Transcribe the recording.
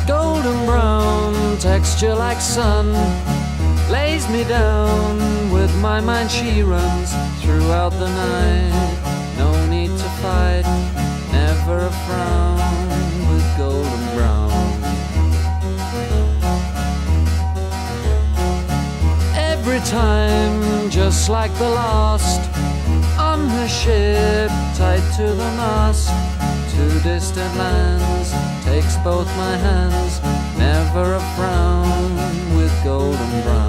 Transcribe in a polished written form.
Golden brown, texture like sun, lays me down. With my mind she runs throughout the night. No need to fight, never a frown with golden brown. Every time, just like the last, on her ship, tied to the mast, to distant lands, takes both my hands, never a frown with golden brown.